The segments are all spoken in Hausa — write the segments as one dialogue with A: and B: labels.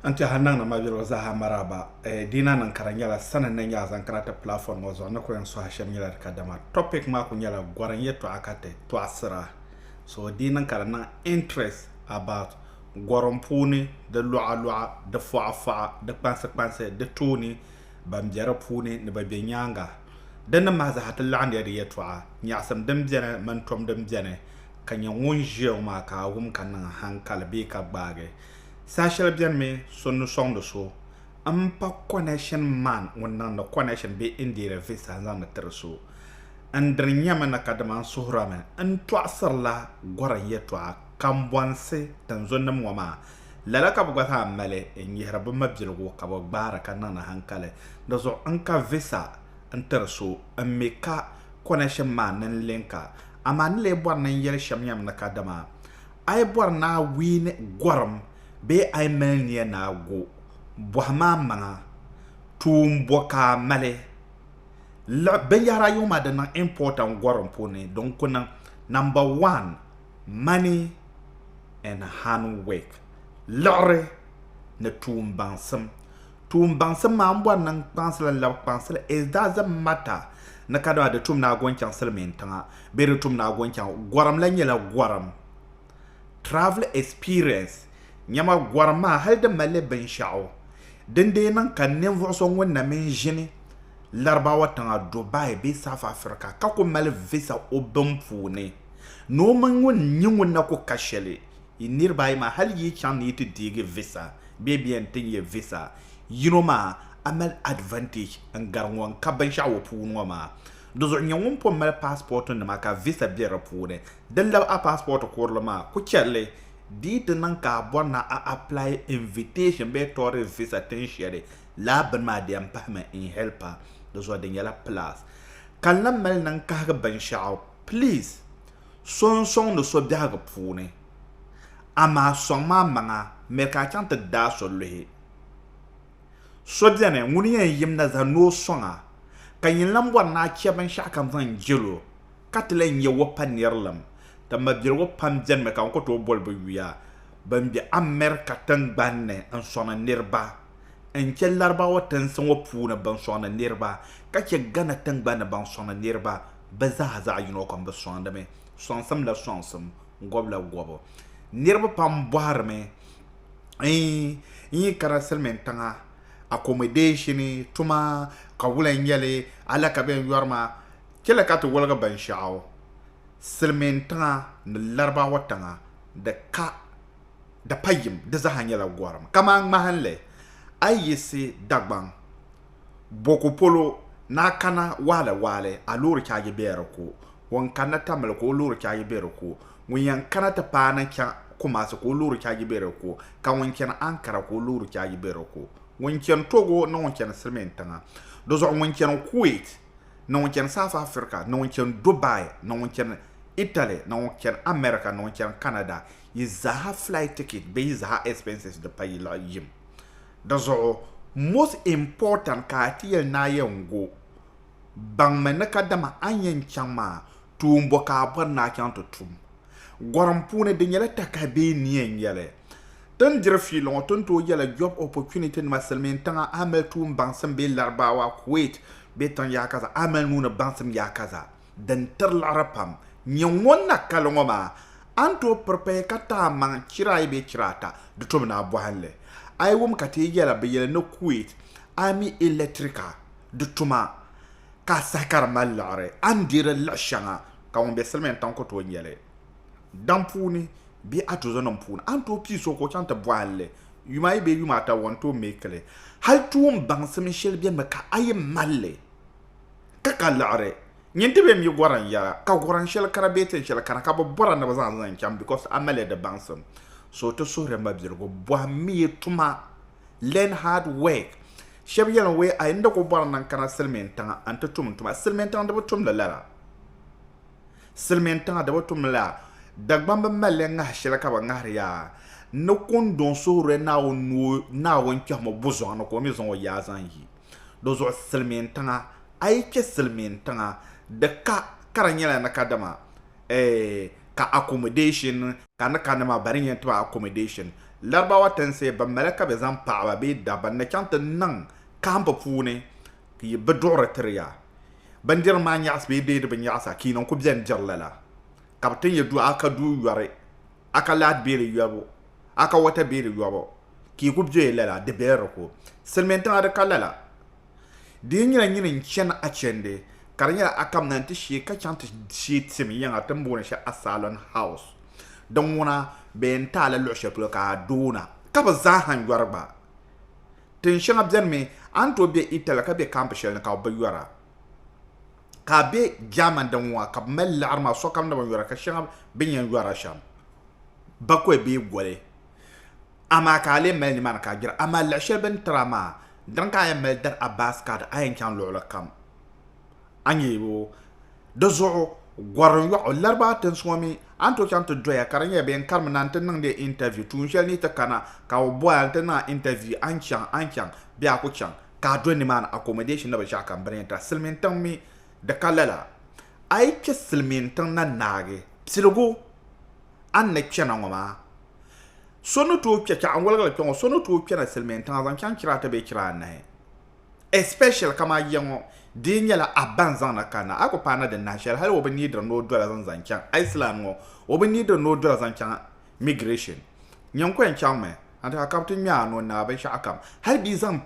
A: Anti hanang na mabilo za hamaraba dina nan karanyala sanan nan ya zan karata platform wazo na ko yan so hashem nyala kadama topic ma ko nyala gwaran yeto akate to asira so dinan karana interest about gwaron puni de lu'a de fa de panse de tuni bam jara puni ne ba benyanga dan ma za hatal lan ya yeto a nyasam dam jene man tom dam jene kanya ngun je ma ka wum kan hankal be ka bage Sashal bien me son no song de so ampa connection man wannan da connection be indire visa zan da terso andrinya man akadama suhrama an to asarla gora yeto kambwanse tanzonna mwama lala ka bugata male en yihrabu mabjilgo ka bara kanana hankale da zo an ka visa an terso an meka connection man nan linka aman le bor nan yel shamyam na kadama ay bor na win goram be ay mel ni na go bohma manga tum boka male la ben yara yuma da na important gorom pone donc kuna number 1 money and hand work lore na tum bansam ma ambo nan pansel la pansel it doesn't matter na kada da tum na goncan selmen tanga be tum na goncan goram la nyela goram travel experience nyama gwarma halda male ben shao dende nan kan ne voso wonna men jini larbawa tanga Dubai be South Africa ka ko male visa obamfune no man won nyingun na ko kashele inirbai ma hal yi chan ni to dige visa be bien tinye visa yinoma amal advantage an garwon ka ben shao puno ma dozo nyawon po male passport na maka visa be rapune dalla a passport ko lama ku chelle di nan ka bona a apply invitation be tore visa tensiere la ban ma de ampama in helper do so de yala place kan la mel nan ka ga ban shao please son no so bia ga pune ama son ma manga merka chanta da so le so de ne nguni yim na za no songa kan yin lambo na chia ban sha kan zan jelo katlen ye wo panirlam tamba birgo pam jen me kan ko to bol bu wiya bambi America tan banne an sona nirba en cellarba watan san wo puna ban sona nirba kake gana tan banne ban sona nirba baza za yuno kon ba sona me sonsam la sonsam gobla gobo nirba pam boar me yi karasel men tanga accommodation tuma kawula nyale ala kaben yorma kila ka to wolga ban shao silmen tanga na larba watanga da payim da zahanyala gwaram kama mahanle ayese dagban boko polo na kana wale alur kage bere ko won kana tamal ko lur kage bere ko won yan kana ta pana kya kuma su ko lur kage bere ko kan won kana ankara ko lur kage bere ko won kyan togo na won kana silmen tanga dozo won kana kuwait na won kana south africa na won kana dubai na won kana Italy, no can America, no can Canada. Is a flight ticket based on expenses the pay la yim. That's all most important katil na go. Bang menaka dama anyen chama tumbo ka na kanto tum. Gwarampune de nyele takabe nien yele. Tan jrefi long ton to yele job opportunity ma selmen tanga amel tum bansam be larbawa Kuwait beton yakaza amel nuna bansam yakaza. Den ter larapam nyawon na kalongoma anto perpe kata man chirai be chirata dutum na bohanle ai wum kate yela be yela no Kuwait ami electrica dutuma ka sakar malare andire la shanga ka won be selmen tan ko to nyele dampuni bi atuzo no mpuna anto piso ko chanta bohanle yumai be yumata wonto mekele hal tuum bangsam shel be maka ay malle kakalare nyente be mi goran ya ka goran shel karabete shel kana ka bora na bazan zan cham because amale de bansom so to so remba birgo bo mi tuma learn hard work sheb yela we ay ndako bora nan kana selmen tan anta tuma selmen tan da tum la lara selmen tan da tum la dagbamba male nga shel ka ba ngari ya no kon don so re na won na won chamo buzon no ko mi zon ya zan yi dozo selmen tan ay ke selmen tan da karanyela na kadama ka accommodation kana ma barin to accommodation larbawa tense ba malaka be zan paaba be daban na chante nan kampa puune ki be dore triya bandir ma nyaas be de be nyaasa ki non ko bien jarlala kapten ye du aka du yare aka lad be yabo aka wata be yabo ki ku je lala de be ko selmenta ada kalala de nyina chen a chende karanya akam nan ti shi ka chante shi timi yanga tambona sha asalon house don wana ben tala lo sheplo ka duna ka ba za han yorba tin shanga bzen me anto be itala ka be camp shel ka ba yora ka be jaman dan wa ka mel arma so kam da ba yora ka shanga bin yan yora sham ba ko be gole ama ka le mel ni man ka gira ama la shel ben trama dan ka ya mel dar abbas ka da ayin kan lo la kam anyibo dozo gwaron yo larba tan swami anto chanto doya karanya ben karma nan tan nang de interview tun shel ni ta kana ka boya tan na interview anchang biya ko chang ka do ni man accommodation na ba shaka brenta silmin tan mi da kalala ai ke silmin tan na nage silgo an ne chana ngoma sono to kya an walgal to sono to kya na silmin tan zan kan kira ta be kira na especially kama yango dinyala abanzan na kana ako pana de national hal obani da no dollar zan kan Iceland ngo obani da no dollar zan kan migration nyanko en kan me anta captain nya no na ba sha akam hal bi zan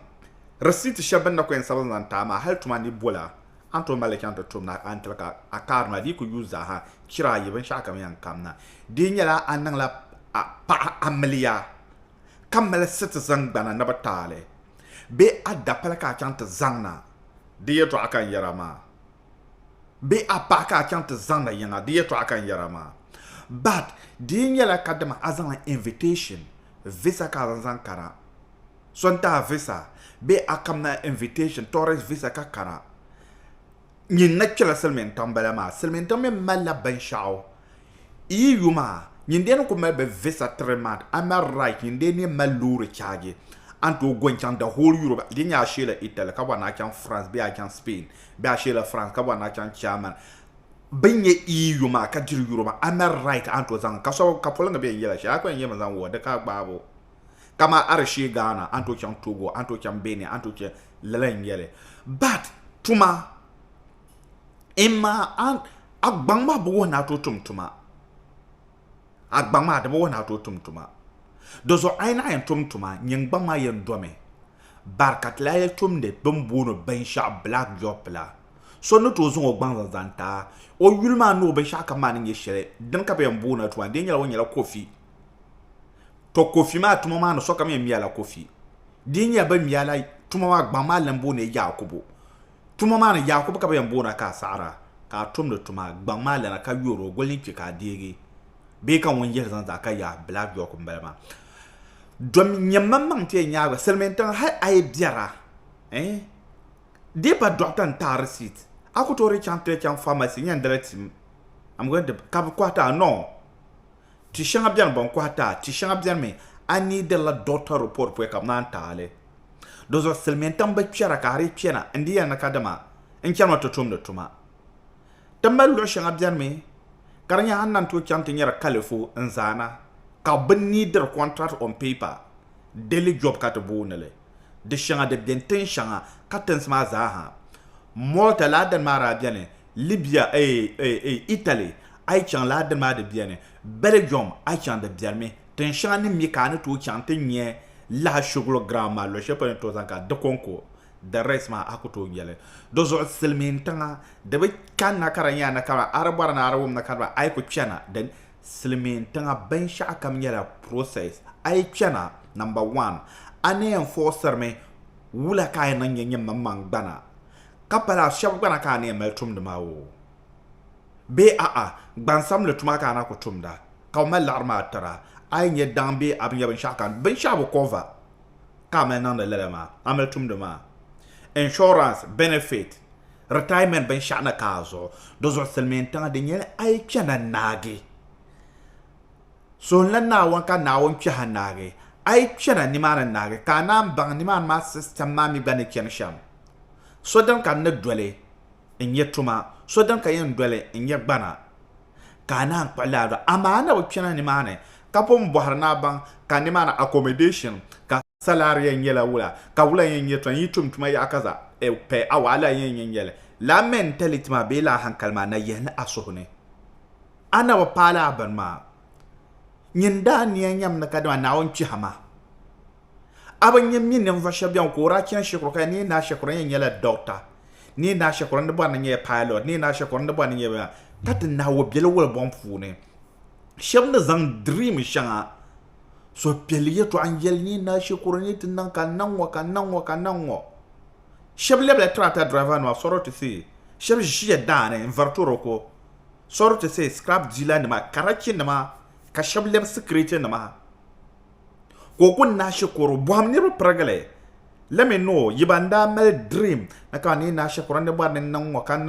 A: receipt shaban na ko en saban zan tama hal tuma ni bola anto malekan to tumna antlaka akarma di ku user ha kira yi ban sha akam yan kamna dinyala annan la pa amliya kamal citizen bana na batale be adda palaka chanta zangna diye to akan yarama be apaka chanta zangna yanga diye to akan yarama but diye la kadama azan invitation visa ka zankara sonta visa be akamna invitation tourist visa ka kara nyin nakela selmen tambala ma selmen tamme mala ban shao yuma nyin den ko be visa tremat amar right nyin den malure chaje anto gwanchan the whole Europe dinya shela Italy ka wana kan France be kan Spain be shela France ka wana kan German benye EU ma ka jiri Europe amar right anto zan ka so ka polanga be yela sha ko yema zan wo de ka gbabo kama arshi Ghana anto kan Togo anto kan Benin anto kan lelen yele but tuma emma an agbangma bo na to tumtuma agbangma de bo na to tumtuma dozo aina en tumtuma nyingbama yen dome barkat la ye tumde bombono ben sha black job la so no to zo gbang zanta o yulma no be sha ka man nge shere den ka be mbona to ande nyala wonyala kofi to kofi ma tuma ma no so ka me miala kofi dinya ba miala tuma ma gbama lambo ne yakubu tuma ma ne yakubu ka be mbona ka sara ka tumde tuma gbama la ka yoro golin ki ka dege be kan won yer zan ka ya black job ko mbelma dom nyamman te nyaaga selmentan ha ay biara de ba doctor tar sit akutori chante chan pharmacy nyan directim I'm going to kab kwata no ti shanga bian bon kwata ti shanga bian me ani de la doctor report po kam nan tale dozo selmentan ba biara ka ri piena ndiya na kadama en chama to tum de tuma tambal lo shanga bian me karanya hannan to chante nyara kalefu nzana ka ben neither contract on paper daily job ka to bonele de shanga de benten shanga katens ma zaha Malta la den mara biane Libya Italy ay chan la den ma de biane Belgium ay chan de biane ten shanga ni mi kan to chante nye la shuglo grama lo shepa to zanka de konko the rest ma akuto yele dozo selmin tanga de be kan na karanya na kara arabara na arabum na kara ay ko chana den Slimin tanga ben sha kam yala process ay chana number 1 ane enforcer me wula kay nan nyem mamang bana kapala shab bana ka ne mel tum de mawo be gbansam le tuma ka na ko tumda ka mel arma tara ay nye dambe abnya ben sha kan ben sha bo cover ka men nan de lelema amel tum de ma insurance benefit retirement ben sha na kazo dozo Slimin tanga de nyele ay chana nage so na wanka na won kya nage ai kyana ni mana nage kana bang ni man ma system ma mi bane kyan sham so dan kan na dole in yetuma so dan kan yin dole in ye gbana kana kwala da amana wo kyana ni mana kapom boharna bang ka ne mana accommodation ka salary yen yela wula ka wula yen yeto yitum tuma ya kaza e pe awala yen yele la mentality ma be la hankal ma na yen asohne ana wa pala ban ma nyinda ni yam na kadwa na on hama aban yam min nan fasha biyan ko ra kin shekro ka ni na shekro yen yela doctor ni na shekro ndo ban nye pilot ni na shekro ndo ban nye ba katin na wo bele wol bon fune shem na zang dream shanga so peliye to angel ni na shekro ni tin nan kan nan wo sheb leble trata driver no soro to see sheb jie dane invertoro ko soro to see scrap dealer ni ma karachi ni ma ka sheb leb security ni ma ko kun na shekro boam ni pragale let me know yibanda mel dream na ka ni na shekro ne ba nan wo kan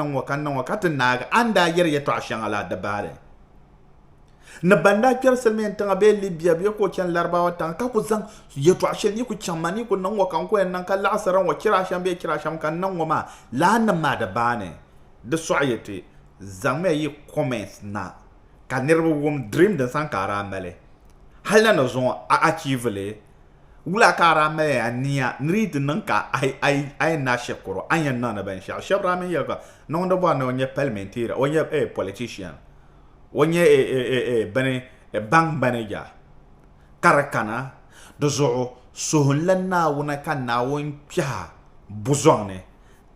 A: katin na anda yer ye to ashanga la da bare na banda kyar selmen tanga be libya be ko kyan larbawa tan ka ku zang yeto ashe ni ku chamani ku nan wa kan ko nan ka la saran wa kira sham be kira sham kan nan wa ma la na ma da bane da soyete zame yi comments na ka nerbo wom dream da san kara male hala no zon a achieve le wula kara male ania nrid nan ka ai na shekoro anya nan ban sha shabra men yelka non do ba no nye parliamentary o nye politician onye bane bank manager karakana dozo sohlan na wona kan na won pya buzone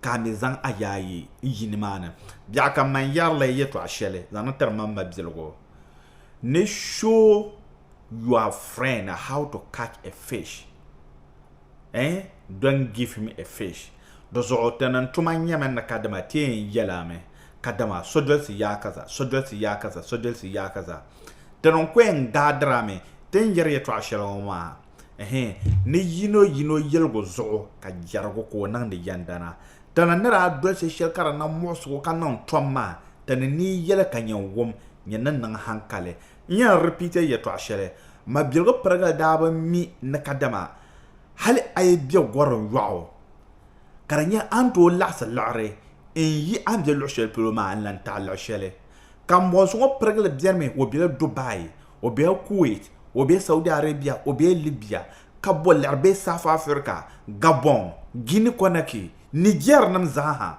A: kami zan ayayi yinimana bya kan man yarle yeto ashele zan terman mabzelgo ne show your friend how to catch a fish don't give him a fish dozo tenan tumanya men na kadama tin yelame kadama sodelsi ya kaza tenon kwen gadrame ten yere to asheloma ni yino yelgo zo ka jargo ko nan de yandana tenan nara dolse shelkara na moso kanan tomma ten ni yele kanyen wom nyenan nan hankale nya repeater ye to ashele ma bilgo praga daba mi na kadama hal ay biyo goro yawo karanya anto lasa lare en yi ambe lo shel pelo ma lan ta lo shele kam bo so pregle bierme wo bi Dubai wo bi Kuwait wo bi Saudi Arabia wo bi Libya kabo larbe South Africa Gabon Guinea Conakry Niger nam zaha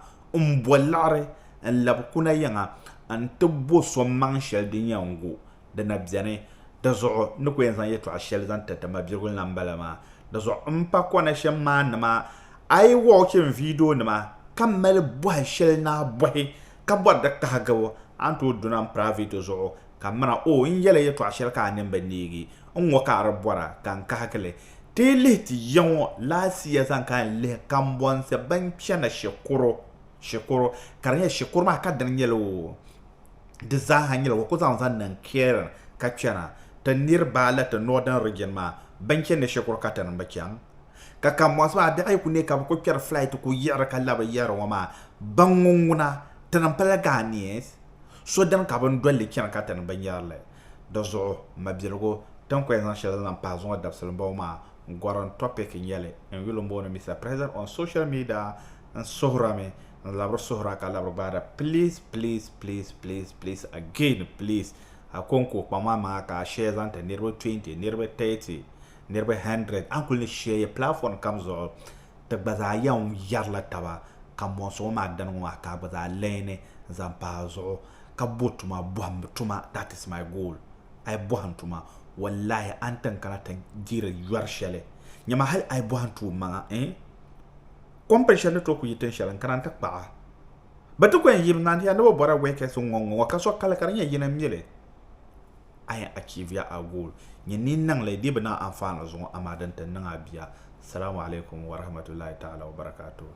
A: bolare en lab kuna yanga an tebbo so man shel de nyango de na biane da zo no ko yanzan yeto a shel zan tata ma birgul nan balama da zo mpa kona shemma nama ai watching video nama kamel boy shel na boy kabwa da kahagawo anto dunan private zo kamana o yele yeto ashel ka ne banigi onwo ka rabora kan kahakele teleti yon la siya san kan le kambon se ban piana shekoro karanya shekoro ma ka dan yelo de za hanyelo ko zan nan kera ka piana ta nirbala ta northern region ma ban piana shekoro ka tan bakian kaka mwasma da ay kune ka ko kyer flight ko yara kala ba yara wama bangunguna tan pala ganies so dan ka ban dolle kyan ka tan ban yarle dozo mabirgo tan ko en shell nan pa zon da selbo ma goron topic yele en wilo mbono Mr. President on social media and sohrame labro sohra ka labro bada please again please akonko pama ma ka share zan ta nirbo 20 nirbo 30 nirbe 100 ankul ni share platform comes up te baza yan yarla taba kam mo so ma dan wa ka baza lene zampazo ka botuma bom tuma that is my goal ay bohantuma wallahi antan kana tan jira yuar shele nyama hal ay bohantu ma compression to ku yiten shalan karanta pa batu ko yim nan ya no bora weke so ngongo ka so kala karanya yina miele ay achieve ya a goal ni nan le dibna amfana zo amadan tan nan abiya assalamu alaikum wa rahmatullahi ta'ala wa barakatuh